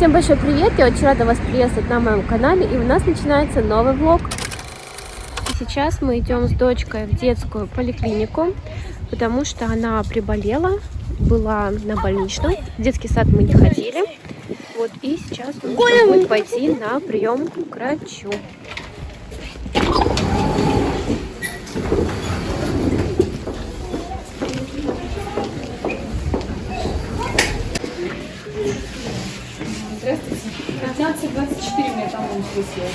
Всем большой привет! Я очень рада вас приветствовать на моем канале, и у нас начинается новый влог. Сейчас мы идем с дочкой в детскую поликлинику, потому что она приболела, была на больничном. В детский сад мы не ходили. Вот, и сейчас нужно будет пойти на прием к врачу. Здравствуйте. 15-24 меня там выслал.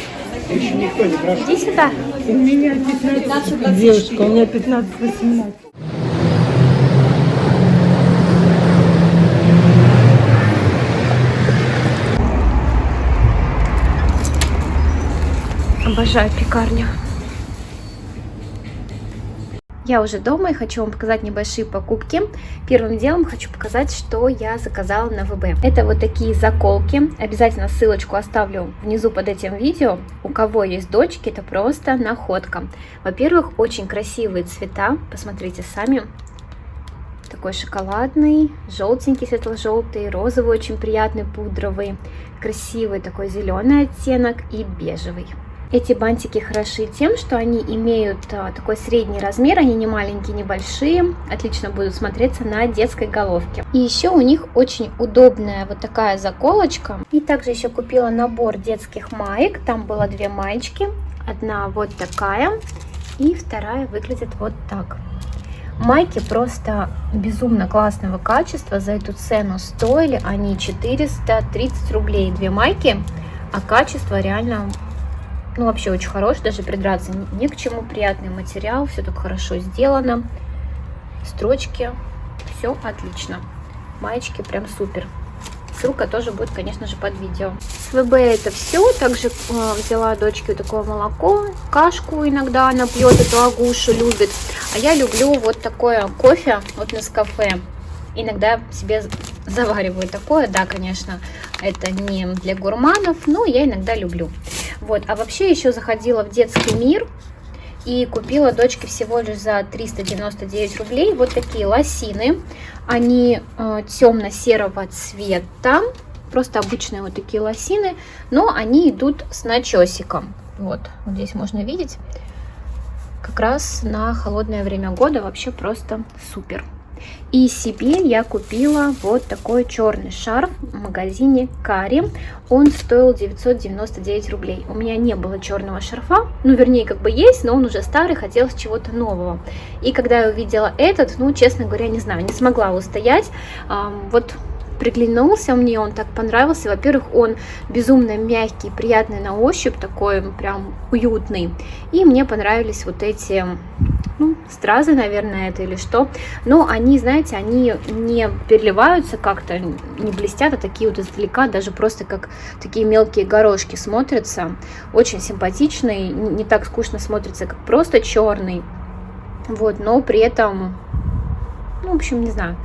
Еще никто не прошел. Иди сюда. У меня 15, девушка, у меня 15-18. Обожаю пекарню. Я уже дома и хочу вам показать небольшие покупки. Первым делом хочу показать, что я заказала на ВБ. Это вот такие заколки. Обязательно ссылочку оставлю внизу под этим видео. У кого есть дочки, это просто находка. Во-первых, очень красивые цвета. Посмотрите сами. Такой шоколадный, желтенький, светло-желтый, розовый, очень приятный, пудровый, красивый такой зеленый оттенок и бежевый. Эти бантики хороши тем, что они имеют такой средний размер, они не маленькие, не большие, отлично будут смотреться на детской головке. И еще у них очень удобная вот такая заколочка. И также еще купила набор детских маек, там было две маечки, одна вот такая и вторая выглядит вот так. Майки просто безумно классного качества, за эту цену стоили они 430 рублей, две майки, а качество реально... Ну, вообще очень хороший, даже придраться не к чему, приятный материал, все так хорошо сделано, строчки, все отлично, маечки прям супер. Ссылка тоже будет, конечно же, под видео. С ВБ это все, также взяла дочке вот такое молоко, кашку иногда она пьет, эту агушу любит, а я люблю вот такое кофе, вот Нескафе. Иногда себе завариваю такое, да, конечно, это не для гурманов, но я иногда люблю. Вот, а вообще еще заходила в детский мир и купила дочке всего лишь за 399 рублей вот такие лосины. Они темно-серого цвета, просто обычные вот такие лосины, но они идут с начесиком. Вот здесь можно видеть, как раз на холодное время года вообще просто супер. И себе я купила вот такой черный шарф в магазине Кари. Он стоил 999 рублей. У меня не было черного шарфа. Ну, вернее, как бы есть, но он уже старый, хотелось чего-то нового. И когда я увидела этот, ну, честно говоря, не знаю, не смогла устоять. Вот приглянулся мне, он так понравился. Во-первых, он безумно мягкий, приятный на ощупь, такой прям уютный. И мне понравились вот эти... Ну, стразы, наверное, это или что. Но они, знаете, они не переливаются как-то, не блестят, а такие вот издалека, даже просто как такие мелкие горошки смотрятся. Очень симпатичный, не так скучно смотрится, как просто черный. Вот, но при этом, ну, в общем, не знаю,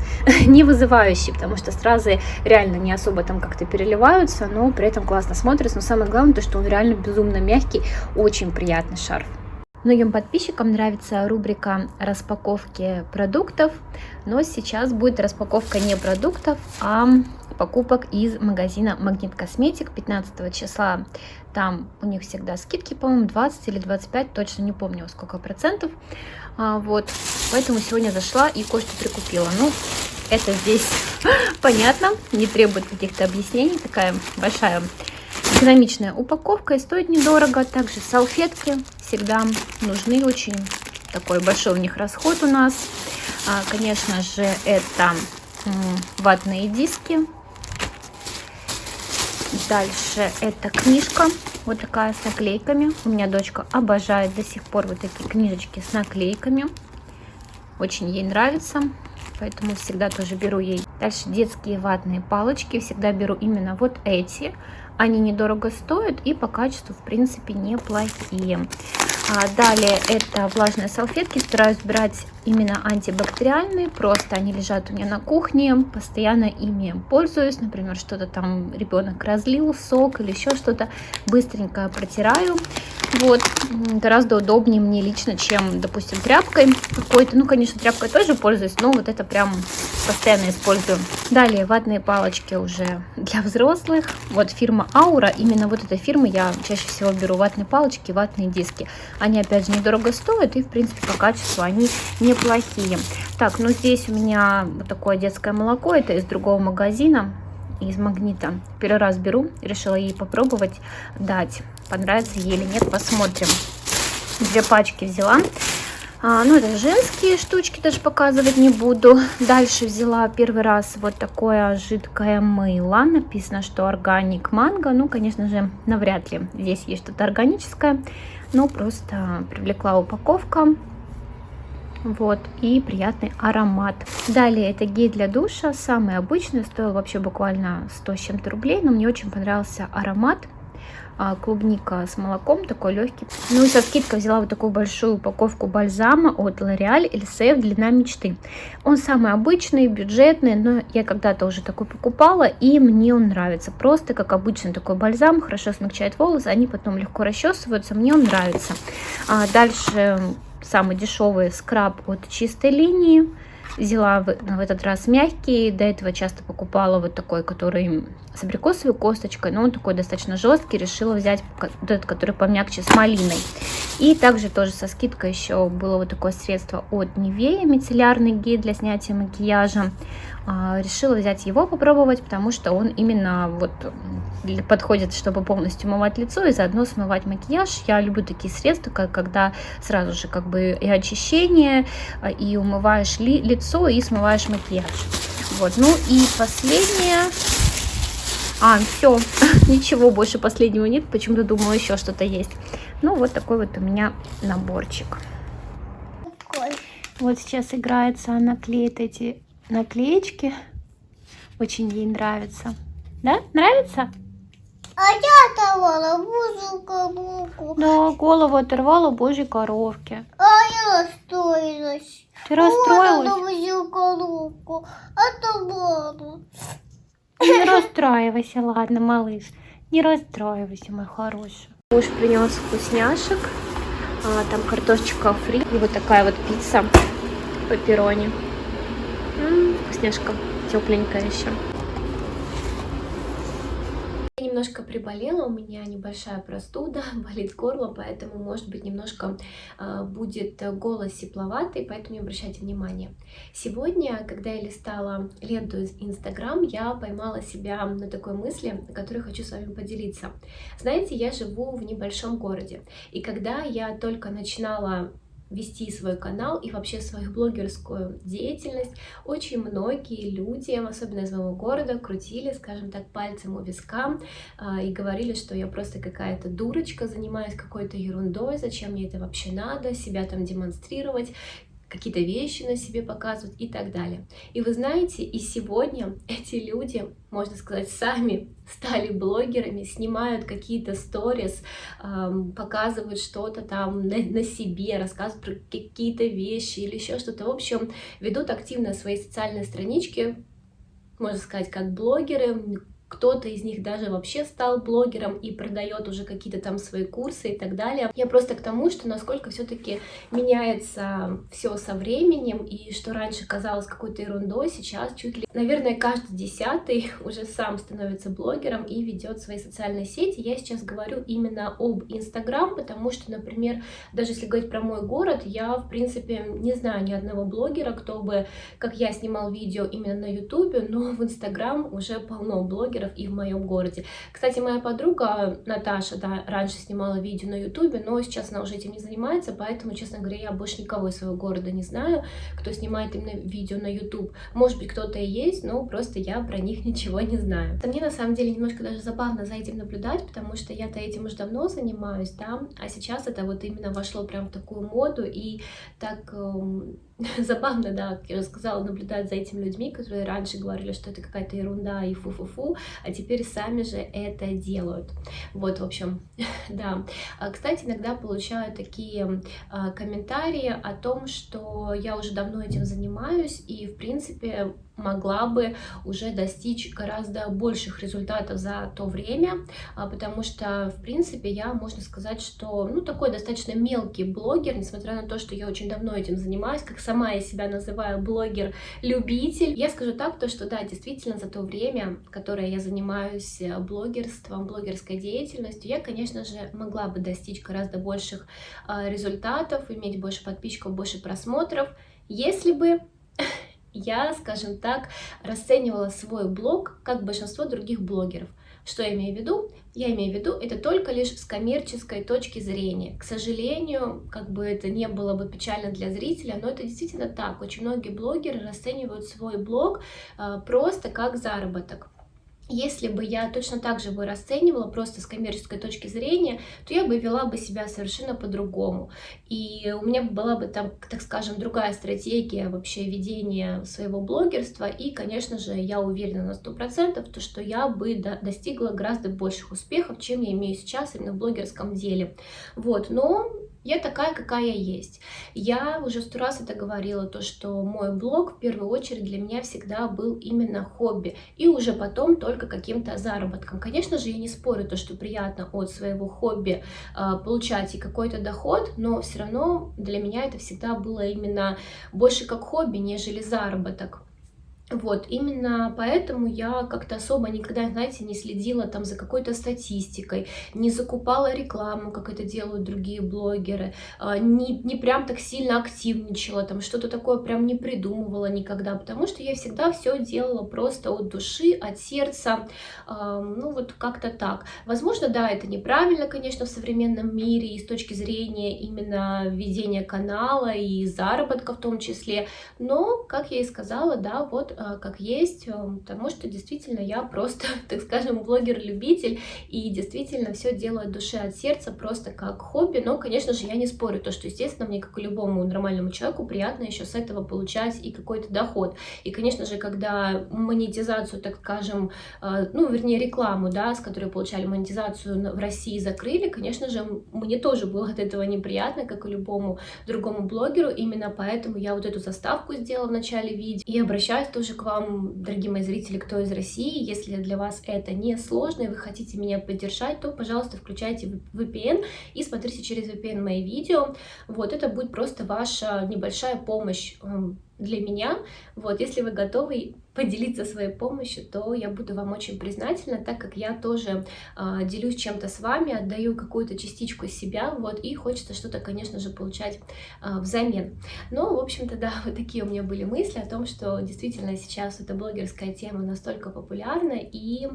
не вызывающий, потому что стразы реально не особо там как-то переливаются, но при этом классно смотрится. Но самое главное, то, что он реально безумно мягкий, очень приятный шарф. Многим подписчикам нравится рубрика распаковки продуктов, но сейчас будет распаковка не продуктов, а покупок из магазина Магнит Косметик 15 числа. Там у них всегда скидки, по-моему, 20 или 25, точно не помню сколько процентов. Вот, поэтому сегодня зашла и кое-что прикупила. Ну, это здесь понятно, не требует каких-то объяснений, такая большая экономичная упаковка и стоит недорого. Также салфетки всегда нужны, очень такой большой у них расход у нас. Конечно же, это ватные диски. Дальше это книжка, вот такая с наклейками. У меня дочка обожает до сих пор вот такие книжечки с наклейками. Очень ей нравится, поэтому всегда тоже беру ей. Дальше детские ватные палочки, всегда беру именно вот эти. Они недорого стоят и по качеству, в принципе, неплохие. Далее это влажные салфетки. Стараюсь брать именно антибактериальные. Просто они лежат у меня на кухне. Постоянно ими пользуюсь. Например, что-то там ребенок разлил, сок или еще что-то. Быстренько протираю. Вот, гораздо удобнее мне лично, чем, допустим, тряпкой какой-то. Ну, конечно, тряпкой тоже пользуюсь, но вот это прям постоянно использую. Далее, ватные палочки уже для взрослых. Вот фирма Аура, именно вот этой фирмы я чаще всего беру ватные палочки, ватные диски. Они, опять же, недорого стоят и, в принципе, по качеству они неплохие. Так, ну здесь у меня вот такое детское молоко, это из другого магазина, из Магнита. Первый раз беру, решила ей попробовать дать. Понравится ей или нет, посмотрим. 2 пачки взяла. Ну, это женские штучки, даже показывать не буду. Дальше взяла первый раз вот такое жидкое мыло. Написано, что органик манго. Ну, конечно же, навряд ли здесь есть что-то органическое. Но просто привлекла упаковка. Вот, и приятный аромат. Далее, это гель для душа. Самый обычный, стоил вообще буквально 100 с чем-то рублей. Но мне очень понравился аромат. Клубника с молоком, такой легкий. Ну и со скидкой взяла вот такую большую упаковку бальзама от L'Oréal Elseve Длина мечты. Он самый обычный, бюджетный, но я когда-то уже такой покупала, и мне он нравится. Просто как обычный такой бальзам, хорошо смягчает волосы, они потом легко расчесываются, мне он нравится. Дальше самый дешевый скраб от Чистой линии. Взяла в этот раз мягкий, до этого часто покупала вот такой, который с абрикосовой косточкой, но он такой достаточно жесткий, решила взять вот этот, который помягче, с малиной. И также тоже со скидкой еще было вот такое средство от Nivea, мицеллярный гель для снятия макияжа. Решила взять его попробовать, потому что он именно вот подходит, чтобы полностью умывать лицо и заодно смывать макияж. Я люблю такие средства, когда сразу же как бы и очищение, и умываешь лицо, и смываешь макияж. Вот, ну и последнее. Все, ничего больше последнего нет, почему-то думала еще что-то есть. Ну, вот такой вот у меня наборчик. Вот сейчас играется, она клеит эти наклеечки. Очень ей нравится. Да? Нравится? Я оторвала божью коровку. Да, голову оторвала божьей коровке. Я расстроилась. Ты расстроилась? Вот божью коровку оторвала. Не расстраивайся, ладно, малыш. Не расстраивайся, мой хороший. Муж принес вкусняшек. Там картошечка фри. И вот такая вот пицца пепперони. Вкусняшка, тепленькая еще. Я немножко приболела, у меня небольшая простуда, болит горло, поэтому, может быть, немножко будет голос сипловатый, поэтому не обращайте внимания. Сегодня, когда я листала ленту из Instagram, я поймала себя на такой мысли, о которой хочу с вами поделиться. Знаете, я живу в небольшом городе, и когда я только начинала вести свой канал и вообще свою блогерскую деятельность, очень многие люди, особенно из моего города, крутили, скажем так, пальцем у виска и говорили, что я просто какая-то дурочка, занимаюсь какой-то ерундой, зачем мне это вообще надо, себя там демонстрировать, какие-то вещи на себе показывать и так далее. И вы знаете, и сегодня эти люди, можно сказать, сами стали блогерами, снимают какие-то сторис, показывают что-то там на себе, рассказывают про какие-то вещи или еще что-то. В общем, ведут активно свои социальные странички, можно сказать, как блогеры. Кто-то из них даже вообще стал блогером и продает уже какие-то там свои курсы и так далее. Я просто к тому, что насколько все-таки меняется все со временем, и что раньше казалось какой-то ерундой, сейчас чуть ли, наверное, каждый 10-й уже сам становится блогером и ведет свои социальные сети. Я сейчас говорю именно об Инстаграм, потому что, например, даже если говорить про мой город, я, в принципе, не знаю ни одного блогера, кто бы, как я, снимал видео именно на Ютубе, но в Инстаграм уже полно блогеров и в моем городе. Кстати, моя подруга Наташа, да, раньше снимала видео на Ютубе, но сейчас она уже этим не занимается, поэтому, честно говоря, я больше никого из своего города не знаю, кто снимает именно видео на Ютуб. Может быть, кто-то и есть, но просто я про них ничего не знаю. Это мне на самом деле немножко даже забавно за этим наблюдать, потому что я-то этим уже давно занимаюсь, да, а сейчас это вот именно вошло прям в такую моду, и так забавно, да, как я уже сказала, наблюдать за этими людьми, которые раньше говорили, что это какая-то ерунда и фу-фу-фу, а теперь сами же это делают. Вот, в общем, да. Кстати, иногда получаю такие комментарии о том, что я уже давно этим занимаюсь, и, в принципе, могла бы уже достичь гораздо больших результатов за то время, потому что, в принципе, я, можно сказать, что, ну, такой достаточно мелкий блогер, несмотря на то, что я очень давно этим занимаюсь, как сама я себя называю блогер-любитель. Я скажу так, то, что да, действительно, за то время, которое я занимаюсь блогерством, блогерской деятельностью, я, конечно же, могла бы достичь гораздо больших результатов, иметь больше подписчиков, больше просмотров, если бы я, скажем так, расценивала свой блог как большинство других блогеров. Что я имею в виду? Я имею в виду это только лишь с коммерческой точки зрения. К сожалению, как бы это не было бы печально для зрителя, но это действительно так. Очень многие блогеры расценивают свой блог просто как заработок. Если бы я точно так же бы расценивала просто с коммерческой точки зрения, то я бы вела бы себя совершенно по-другому. И у меня была бы там, так скажем, другая стратегия вообще ведения своего блогерства. И, конечно же, я уверена на 100%, то, что я бы достигла гораздо больших успехов, чем я имею сейчас именно в блогерском деле. Вот, но я такая, какая я есть. Я уже 100 раз это говорила, то, что мой блог в первую очередь для меня всегда был именно хобби. И уже потом только каким-то заработком. Конечно же, я не спорю, то, что приятно от своего хобби получать и какой-то доход, но все равно для меня это всегда было именно больше как хобби, нежели заработок. Вот, именно поэтому я как-то особо никогда, знаете, не следила там за какой-то статистикой, не закупала рекламу, как это делают другие блогеры, не прям так сильно активничала, там что-то такое прям не придумывала никогда, потому что я всегда все делала просто от души, от сердца, ну вот как-то так. Возможно, да, это неправильно, конечно, в современном мире и с точки зрения именно ведения канала и заработка в том числе, но, как я и сказала, да, вот как есть, потому что действительно я просто, так скажем, блогер-любитель и действительно все делаю от души, от сердца, просто как хобби, но, конечно же, я не спорю, то, что, естественно, мне, как и любому нормальному человеку, приятно еще с этого получать и какой-то доход. И, конечно же, когда монетизацию, так скажем, ну, вернее, рекламу, да, с которой получали монетизацию в России, закрыли, конечно же, мне тоже было от этого неприятно, как и любому другому блогеру, именно поэтому я вот эту заставку сделала в начале видео и обращаюсь тоже к вам, дорогие мои зрители, кто из России. Если для вас это не сложно и вы хотите меня поддержать, то, пожалуйста, включайте VPN и смотрите через VPN мои видео. Вот, это будет просто ваша небольшая помощь для меня. Вот, если вы готовы поделиться своей помощью, то я буду вам очень признательна, так как я тоже делюсь чем-то с вами, отдаю какую-то частичку себя, вот, и хочется что-то, конечно же, получать взамен. Ну, в общем-то, да, вот такие у меня были мысли о том, что действительно сейчас эта блогерская тема настолько популярна, и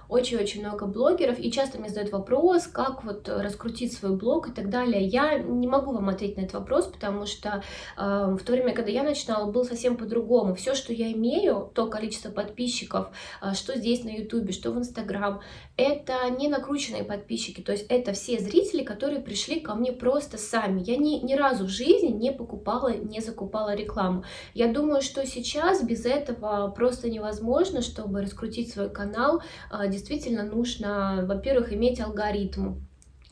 очень-очень много блогеров, и часто мне задают вопрос, как вот раскрутить свой блог и так далее. Я не могу вам ответить на этот вопрос, потому что в то время, когда я начинала, было совсем по-другому. Все, что я имею, то количество подписчиков, что здесь на YouTube, что в Instagram, это не накрученные подписчики, то есть это все зрители, которые пришли ко мне просто сами. Я ни разу в жизни не покупала, не закупала рекламу. Я думаю, что сейчас без этого просто невозможно, чтобы раскрутить свой канал. Действительно нужно, во-первых, иметь алгоритм.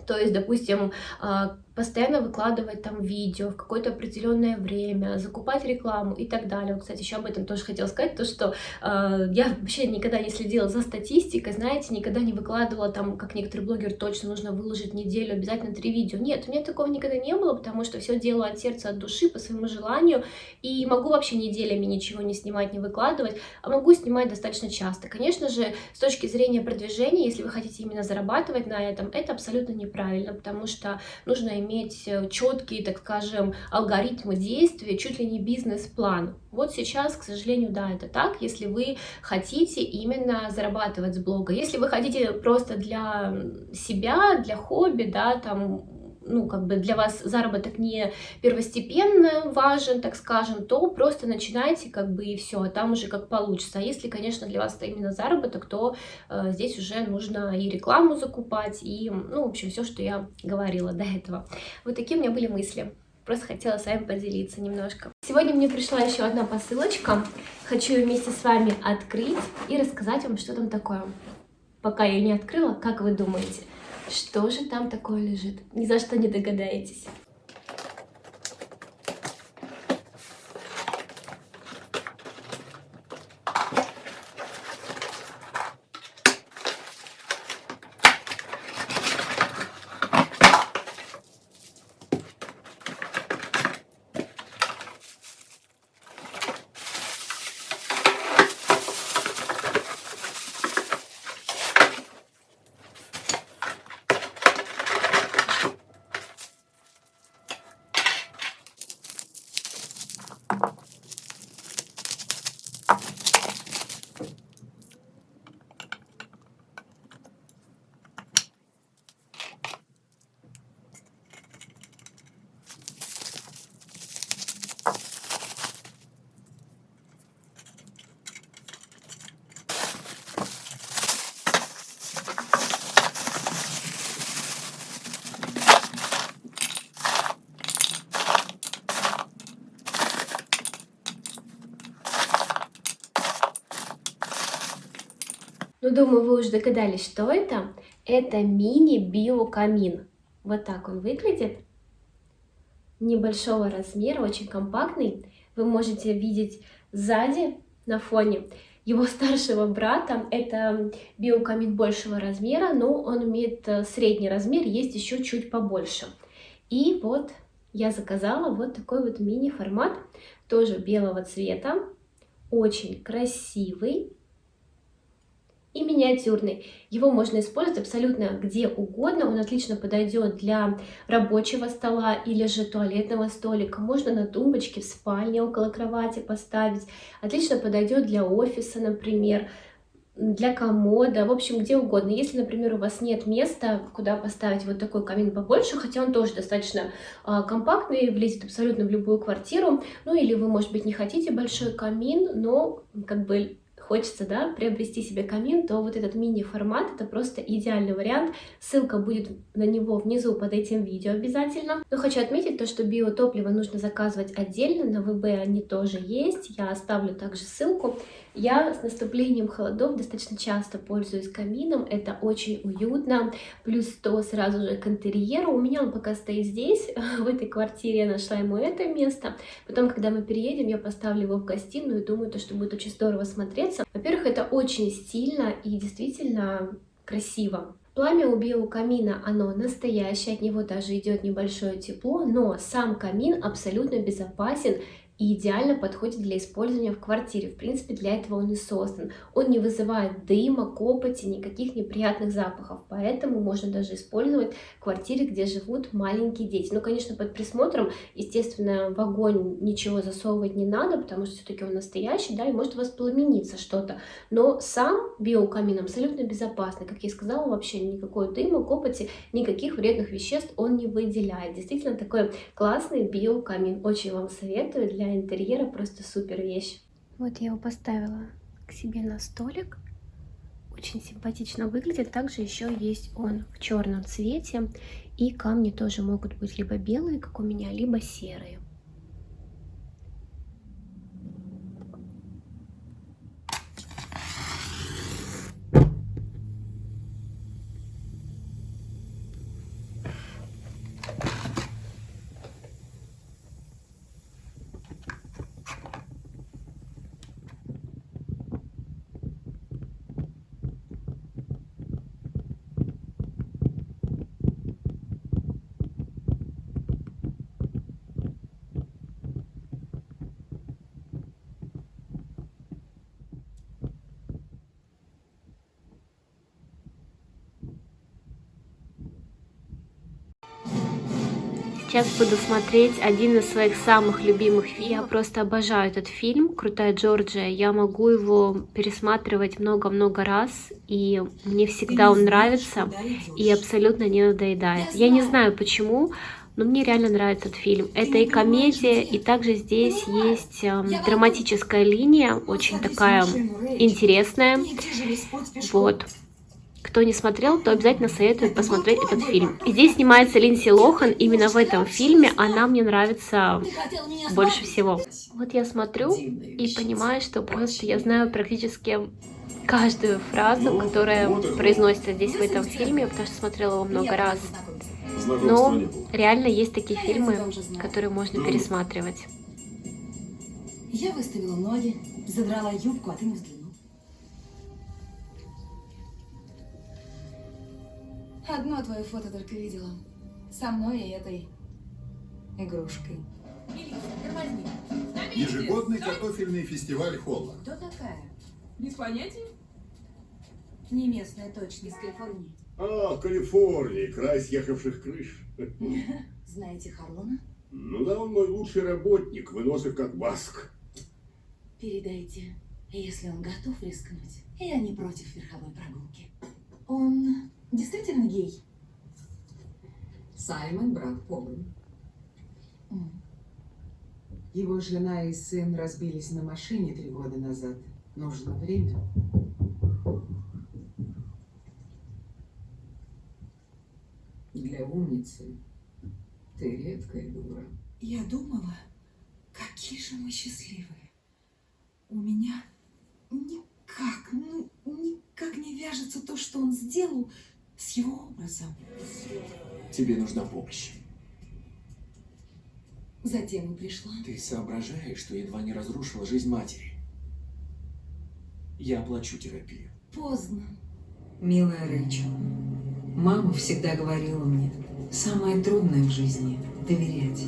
То есть, допустим, постоянно выкладывать там видео в какое-то определенное время, закупать рекламу и так далее. Вот, кстати, еще об этом тоже хотела сказать, то что я вообще никогда не следила за статистикой, знаете, никогда не выкладывала там, как некоторые блогеры, точно нужно выложить неделю, обязательно 3 видео. Нет, у меня такого никогда не было, потому что все делаю от сердца, от души, по своему желанию, и могу вообще неделями ничего не снимать, не выкладывать, а могу снимать достаточно часто. Конечно же, с точки зрения продвижения, если вы хотите именно зарабатывать на этом, это абсолютно неправильно, потому что нужно иметь четкие, так скажем, алгоритмы действия, чуть ли не бизнес-план. Вот сейчас, к сожалению, да, это так, если вы хотите именно зарабатывать с блога. Если вы хотите просто для себя, для хобби, да, там, ну, как бы для вас заработок не первостепенно важен, так скажем, то просто начинайте, как бы, и все, а там уже как получится. А если, конечно, для вас это именно заработок, то здесь уже нужно и рекламу закупать, и, ну, в общем, все, что я говорила до этого. Вот такие у меня были мысли. Просто хотела с вами поделиться немножко. Сегодня мне пришла еще одна посылочка. Хочу ее вместе с вами открыть и рассказать вам, что там такое. Пока я ее не открыла, как вы думаете? Что же там такое лежит? Ни за что не догадаетесь. Ну, думаю, вы уже догадались, что это. Это мини-биокамин. Вот так он выглядит. Небольшого размера, очень компактный. Вы можете видеть сзади на фоне его старшего брата. Это биокамин большего размера, но он имеет средний размер, есть еще чуть побольше. И вот я заказала вот такой вот мини-формат, тоже белого цвета, очень красивый и миниатюрный. Его можно использовать абсолютно где угодно. Он отлично подойдет для рабочего стола или же туалетного столика. Можно на тумбочке в спальне около кровати поставить. Отлично подойдет для офиса, например, для комода, в общем, где угодно. Если, например, у вас нет места, куда поставить вот такой камин побольше, хотя он тоже достаточно компактный, влезет абсолютно в любую квартиру, ну или вы, может быть, не хотите большой камин, но как бы хочется, да, приобрести себе камин, то вот этот мини-формат — это просто идеальный вариант. Ссылка будет на него внизу под этим видео обязательно. Но хочу отметить то, что биотопливо нужно заказывать отдельно, на ВБ они тоже есть, я оставлю также ссылку. Я с наступлением холодов достаточно часто пользуюсь камином, это очень уютно, плюс 100 сразу же к интерьеру. У меня он пока стоит здесь, в этой квартире я нашла ему это место. Потом, когда мы переедем, я поставлю его в гостиную и думаю, то, что будет очень здорово смотреться. Во-первых, это очень стильно и действительно красиво. Пламя у биокамина, оно настоящее, от него даже идет небольшое тепло, но сам камин абсолютно безопасен и идеально подходит для использования в квартире. В принципе, для этого он и создан. Он не вызывает дыма, копоти, никаких неприятных запахов, поэтому можно даже использовать в квартире, где живут маленькие дети. Ну, конечно, под присмотром, естественно, в огонь ничего засовывать не надо, потому что все-таки он настоящий, да, и может воспламениться что-то. Но сам биокамин абсолютно безопасный. Как я и сказала, вообще никакой дыма, копоти, никаких вредных веществ он не выделяет. Действительно, такой классный биокамин. Очень вам советую, для интерьера просто супер вещь. Вот я его поставила к себе на столик. Очень симпатично выглядит. Также еще есть он в черном цвете. И камни тоже могут быть либо белые, как у меня, либо серые. Сейчас буду смотреть один из своих самых любимых фильмов. Я просто обожаю этот фильм «Крутая Джорджия». Я могу его пересматривать много-много раз, и мне всегда он нравится и абсолютно не надоедает. Я не знаю почему, но мне реально нравится этот фильм. Это и комедия, и также здесь есть драматическая линия, очень такая интересная. Вот. Кто не смотрел, то обязательно советую посмотреть этот фильм. И здесь снимается Линдси Лохан. Именно в этом фильме она мне нравится больше всего. Вот я смотрю и понимаю, что просто я знаю практически каждую фразу, которая произносится здесь в этом фильме, потому что смотрела его много раз. Но реально есть такие фильмы, которые можно пересматривать. Я выставила ноги, задрала юбку, а ты не взглянул. Одно твое фото только видела. Со мной и этой игрушкой. Ежегодный картофельный фестиваль Холла. Кто такая? Без понятия. Не местная точно, из Калифорнии. А, Калифорния, край съехавших крыш. Знаете Харлона? Ну да, он мой лучший работник, вынослив как баск. Передайте, если он готов рискнуть, я не против верховой прогулки. Он действительно гей? Саймон, брат Полы. Его жена и сын разбились на машине 3 года назад. Нужно время. Для умницы ты редкая дура. Я думала, какие же мы счастливые. У меня никак не вяжется то, что он сделал, с его образом. Тебе нужна помощь. Затем и пришла. Ты соображаешь, что едва не разрушила жизнь матери. Я оплачу терапию. Поздно. Милая Рэйчел, мама всегда говорила мне, самое трудное в жизни – доверять,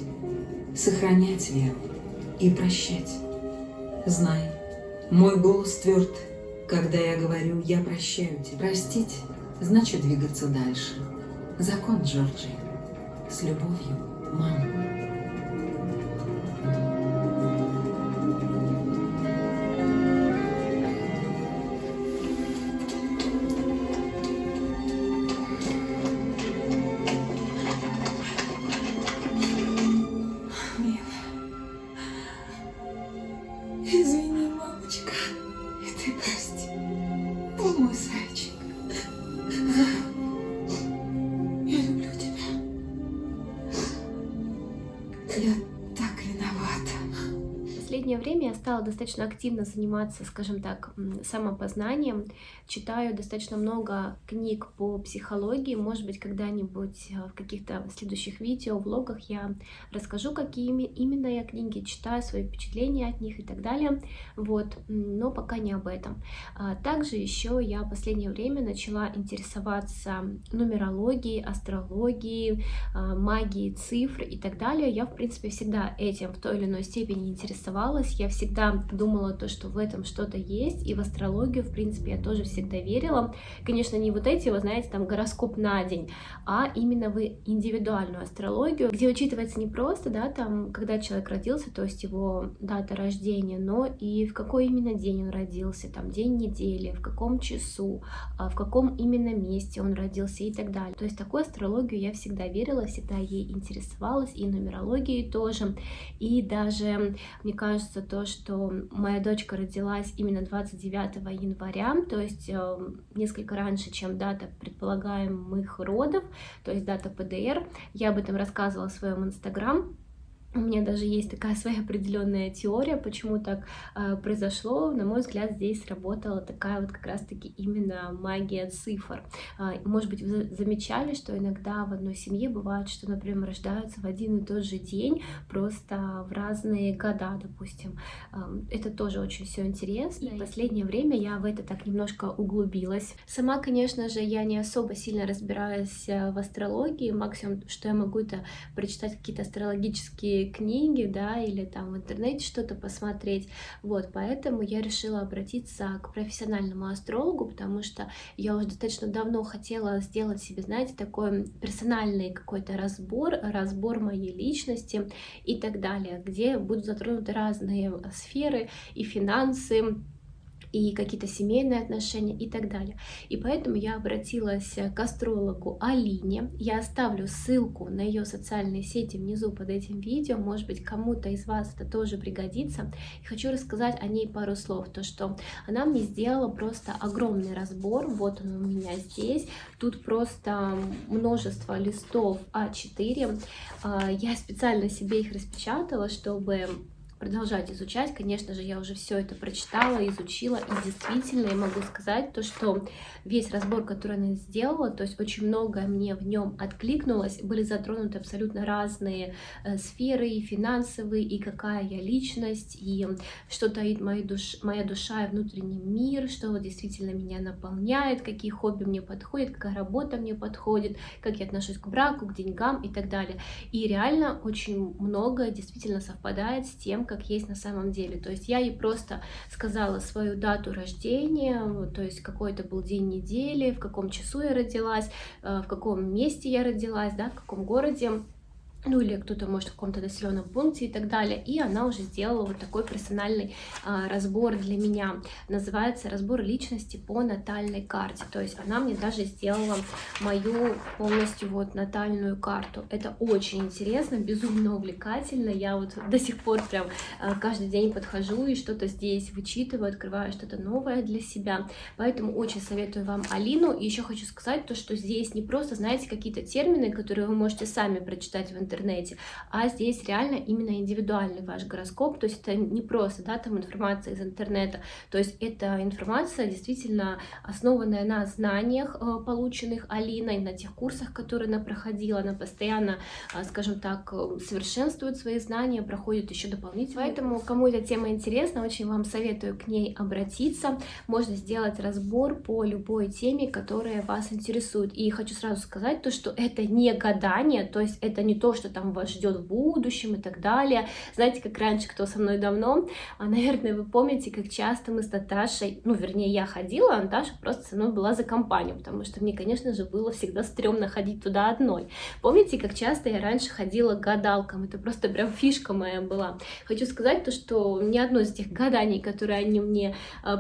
сохранять веру и прощать. Знай, мой голос тверд, когда я говорю «я прощаю тебя». Простить – значит двигаться дальше. Закон Джорджии. С любовью, мама. Извини, мамочка. И ты прости. О, мой зайчик. Я люблю тебя. Я так виновата. В последнее время я стала достаточно активно заниматься, скажем так, самопознанием. Читаю достаточно много книг по психологии. Может быть, когда-нибудь в каких-то следующих видео, влогах я расскажу, какие именно я книги читаю, свои впечатления от них и так далее. Вот, но пока не об этом. Также еще я в последнее время начала интересоваться нумерологией, астрологией, магией цифр и так далее. Я, в принципе, всегда этим в той или иной степени интересовалась. Я всегда думала, что в этом что-то есть, и в астрологию, в принципе, я тоже всегда верила. Конечно, не вот эти, вы знаете, там гороскоп на день, а именно в индивидуальную астрологию, где учитывается не просто, да, там, когда человек родился, то есть его дата рождения, но и в какой именно день он родился, там, день недели, в каком часу, в каком именно месте он родился и так далее. То есть такую астрологию я всегда верила, всегда ей интересовалась, и нумерологией тоже. И даже, мне кажется, то, что моя дочка родилась именно 29 января, то есть несколько раньше, чем дата предполагаемых родов, то есть дата ПДР. Я об этом рассказывала в своем инстаграм. У меня даже есть такая своя определенная теория, почему так произошло. На мой взгляд, здесь работала такая вот как раз-таки именно магия цифр. Может быть, вы замечали, что иногда в одной семье бывает, что, например, рождаются в один и тот же день, просто в разные года, допустим. Это тоже очень все интересно. И в последнее время я в это так немножко углубилась. Сама, конечно же, я не особо сильно разбираюсь в астрологии. Максимум, что я могу, это прочитать какие-то астрологические книги, да, или там в интернете что-то посмотреть. Вот, поэтому я решила обратиться к профессиональному астрологу, потому что я уже достаточно давно хотела сделать себе, знаете, такой персональный какой-то разбор моей личности и так далее, где будут затронуты разные сферы и финансы, и какие-то семейные отношения и так далее. И поэтому я обратилась к астрологу Алине. Я оставлю ссылку на ее социальные сети внизу под этим видео. Может быть, кому-то из вас это тоже пригодится. И хочу рассказать о ней пару слов. То, что она мне сделала просто огромный разбор. Вот он у меня здесь. Тут просто множество листов А4. Я специально себе их распечатала, чтобы продолжать изучать. Конечно же, я уже все это прочитала, изучила, и действительно я могу сказать то, что весь разбор, который она сделала, то есть очень многое мне в нем откликнулось, были затронуты абсолютно разные сферы, и финансовые, и какая я личность, и что таит моя душа и внутренний мир, что вот действительно меня наполняет, какие хобби мне подходят, какая работа мне подходит, как я отношусь к браку, к деньгам и так далее. И реально очень многое действительно совпадает с тем, как есть на самом деле. То есть я ей просто сказала свою дату рождения, то есть какой это был день недели, в каком часу я родилась, в каком месте я родилась, да, в каком городе. Ну или кто-то может в каком-то населенном пункте и так далее. И она уже сделала вот такой персональный разбор для меня. Называется «Разбор личности по натальной карте». То есть она мне даже сделала мою полностью вот натальную карту. Это очень интересно, безумно увлекательно. Я вот до сих пор прям каждый день подхожу и что-то здесь вычитываю, открываю что-то новое для себя. Поэтому очень советую вам Алину. И еще хочу сказать то, что здесь не просто, знаете, какие-то термины, которые вы можете сами прочитать в интернете, интернете, а здесь реально именно индивидуальный ваш гороскоп, то есть это не просто, да, там информация из интернета, то есть это информация действительно основанная на знаниях, полученных Алиной, на тех курсах, которые она проходила, она постоянно, скажем так, совершенствует свои знания, проходит еще дополнительно. Поэтому, кому эта тема интересна, очень вам советую к ней обратиться. Можно сделать разбор по любой теме, которая вас интересует. И хочу сразу сказать то, что это не гадание, то есть это не то, что там вас ждет в будущем и так далее. Знаете, как раньше, кто со мной давно, наверное, вы помните, как часто мы с Наташей, ну, вернее, я ходила, а Наташа просто со мной была за компанию, потому что мне, конечно же, было всегда стрёмно ходить туда одной. Помните, как часто я раньше ходила к гадалкам? Это просто прям фишка моя была. Хочу сказать то, что ни одно из тех гаданий, которые они мне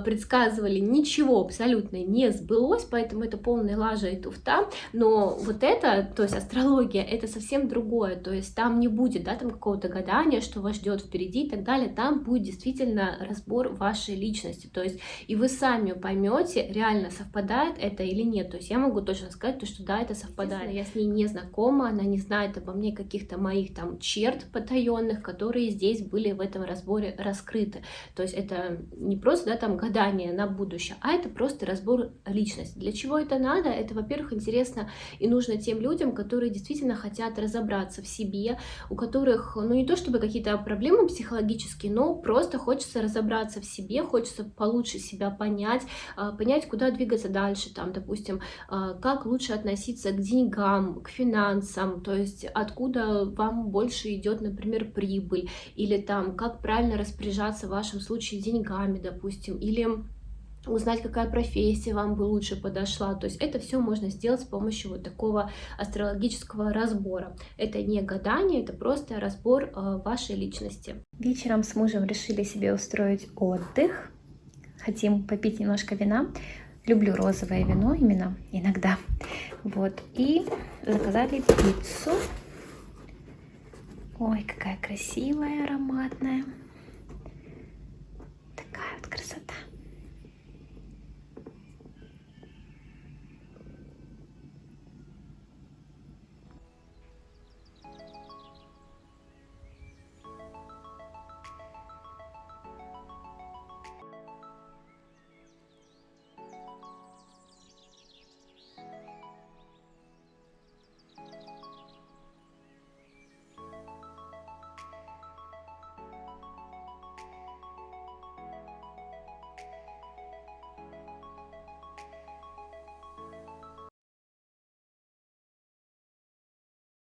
предсказывали, ничего абсолютно не сбылось, поэтому это полная лажа и туфта. Но вот это, то есть астрология, это совсем другое. То есть там не будет, да, там какого-то гадания, что вас ждет впереди и так далее. Там будет действительно разбор вашей личности. То есть и вы сами поймете, реально совпадает это или нет. То есть я могу точно сказать, то, что да, это совпадает. Я с ней не знакома, она не знает обо мне каких-то моих там черт потаенных, которые здесь были в этом разборе раскрыты. То есть это не просто, да, там гадание на будущее, а это просто разбор личности. Для чего это надо? Это, во-первых, интересно и нужно тем людям, которые действительно хотят разобраться в себе, у которых, ну, не то чтобы какие-то проблемы психологические, но просто хочется разобраться в себе, хочется получше себя понять, понять, куда двигаться дальше, там, допустим, как лучше относиться к деньгам, к финансам, то есть откуда вам больше идет, например, прибыль, или там, как правильно распоряжаться в вашем случае деньгами, допустим, или узнать, какая профессия вам бы лучше подошла. То есть это все можно сделать с помощью вот такого астрологического разбора. Это не гадание, это просто разбор вашей личности. Вечером с мужем решили себе устроить отдых. Хотим попить немножко вина. Люблю розовое вино именно иногда. Вот. И заказали пиццу. Ой, какая красивая, ароматная.